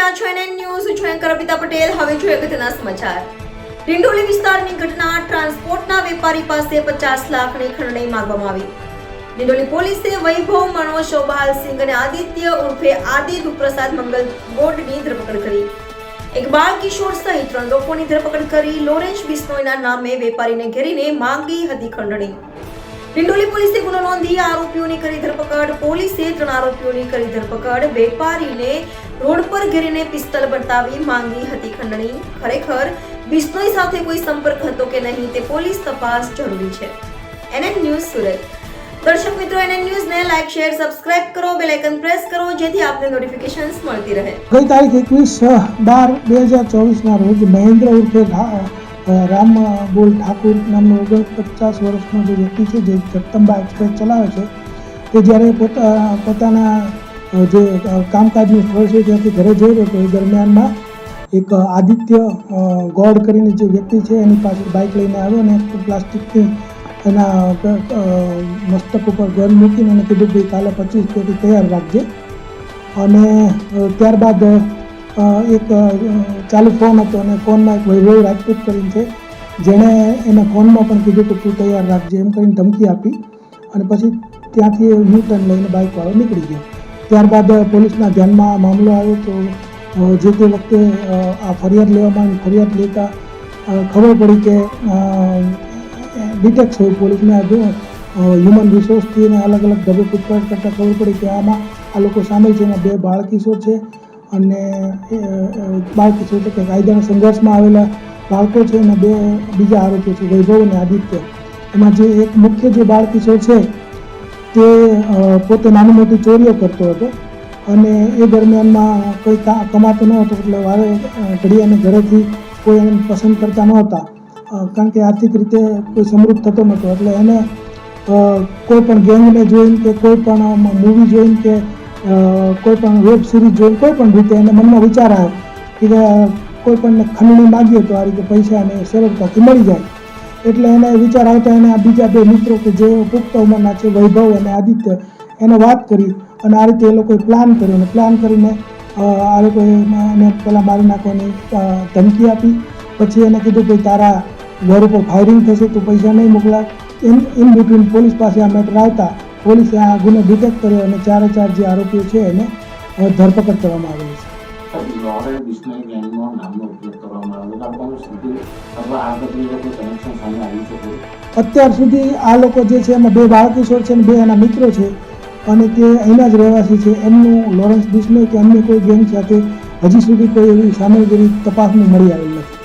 રહ્યા છો NN news. હું છું એન્કર અર્પિતા પટેલ. હવે જોઈએ અગત્યના સમાચાર. ડિંડોલી વિસ્તારની ઘટના. ટ્રાન્સપોર્ટના વેપારી પાસે 50 લાખની ખંડણી માંગવામાં આવી. ડિંડોલી પોલીસે વૈભવ મણો શોભાલસિંહ અને આદિત્ય ઉર્ફે આદિ દુપ્રસાદ મંગલ ગોડની ધરપકડ કરી. એક બાળ કિશોર સહિત 3 લોકોની ધરપકડ કરી. લોરેન્સ બિશ્નોઈના નામે વેપારીને ઘેરીને માંગી હતી ખંડણી. ડિંડોલી પોલીસે ગુનો નોંધી આરોપીઓની કરી ધરપકડ. પોલીસે 3 આરોપીઓની કરી ધરપકડ. વેપારીને રોડ પર ઘેરીને પિસ્તલ બતાવી માંગી હતી ખંડણી. ખરેખર બિશ્નોઈ સાથે કોઈ સંપર્ક હતો કે નહીં તે પોલીસ તપાસ જરૂરી છે. NN news Surat. દર્શક મિત્રો, એનએન ન્યૂઝને લાઈક, શેર, સબસ્ક્રાઇબ કરો, બેલ આઇકન પ્રેસ કરો જેથી આપને નોટિફિકેશન્સ મળતી રહે. ગઈ તારીખ 21/12/2024 ના રોજ મહેન્દ્ર ઉર્ફે રામબોલ ઠાકુર નામનો 49 વર્ષનો જે વ્યક્તિ છે, જે જગદંબા એક્સપ્રેસ ચલાવે છે, તે જ્યારે પોતાના જે કામકાજનું સ્થળ છે ત્યાંથી ઘરે જઈ રહ્યો હતો એ દરમિયાનમાં એક આદિત્ય ગોડ કરીને જે વ્યક્તિ છે એની પાછળ બાઇક લઈને આવ્યો અને પ્લાસ્ટિકની એના મસ્તક ઉપર ગન મૂકીને એને કીધું કે કાલે 25 પેટી તૈયાર રાખજે. અને ત્યારબાદ એક ચાલુ ફોન હતો અને ફોનમાં એક વૈભવ રાજપૂત કરીને છે, જેણે એના ફોનમાં પણ કીધું કે તું તૈયાર રાખજે એમ કરીને ધમકી આપી. અને પછી ત્યાંથી યુ ટર્ન લઈને બાઇકવાળો નીકળી ગયો. ત્યારબાદ પોલીસના ધ્યાનમાં આ મામલો આવ્યો તો જે તે વખતે આ ફરિયાદ લેવામાં ફરિયાદ લેતા ખબર પડી કે ડિટેક્ટ થયું પોલીસને હ્યુમન રિસોર્સથી અને અલગ અલગ ઢબે પૂછપરછ કરતાં ખબર પડી કે આમાં આ લોકો સામેલ છે. એમાં 2 બાળકિશોર છે અને બાળકિશોર એટલે કે કાયદાના સંઘર્ષમાં આવેલા બાળકો છે અને 2 બીજા આરોપીઓ છે, વૈભવ અને આદિત્ય. એમાં જે એક મુખ્ય જે બાળકિશોર છે તે પોતે નાની મોટી ચોરીઓ કરતો હતો અને એ દરમિયાનમાં કોઈ કમાતો ન હતો, એટલે વારે ઘડી અને ઘરેથી કોઈ એને પસંદ કરતા નહોતા, કારણ કે આર્થિક રીતે કોઈ સમૃદ્ધ થતો નહોતો. એટલે એને કોઈ પણ ગેંગને જોઈને કે કોઈ પણ મૂવી જોઈને કે કોઈ પણ વેબ સિરીઝ જોઈને કોઈ પણ રીતે એને મનમાં વિચાર આવ્યો કે કોઈ પણ ખંડણી માગીએ તો આ રીતે પૈસા એને સરળતાથી મળી જાય. એટલે એને વિચાર આવતા એને આ બીજા 2 મિત્રો કે જે પુખ્ત ઉંમરના છે, વૈભવ અને આદિત્ય, એને વાત કરી અને આ રીતે એ લોકોએ પ્લાન કર્યો. અને પ્લાન કરીને આ લોકોએ એને પહેલાં મારી નાખવાની ધમકી આપી. પછી એને કીધું કે તારા ઘર ઉપર ફાયરિંગ થશે, તું પૈસા નહીં મોકલા. ઇન બિટવીન પોલીસ પાસે આ મેટર આવતા પોલીસે આ ગુનો ડિટેક્ટ કર્યો અને 4 જે આરોપીઓ છે એને ધરપકડ કરવામાં આવેલી છે. લોરેન્સ બિશ્નોઈ ગેંગનો નામનો ઉપયોગ કરવામાં આવ્યો હતો. અત્યાર સુધી આ લોકો જે છે એમાં 2 બાળકિશોર છે અને 2 એના મિત્રો છે અને તે અહીંના જ રહેવાસી છે. એમનું લોરેન્સ બિશ્નોઈ કે અન્ય કોઈ ગેંગ સાથે હજી સુધી કોઈ એવી સામેલગીરી તપાસમાં મળી આવેલ નથી.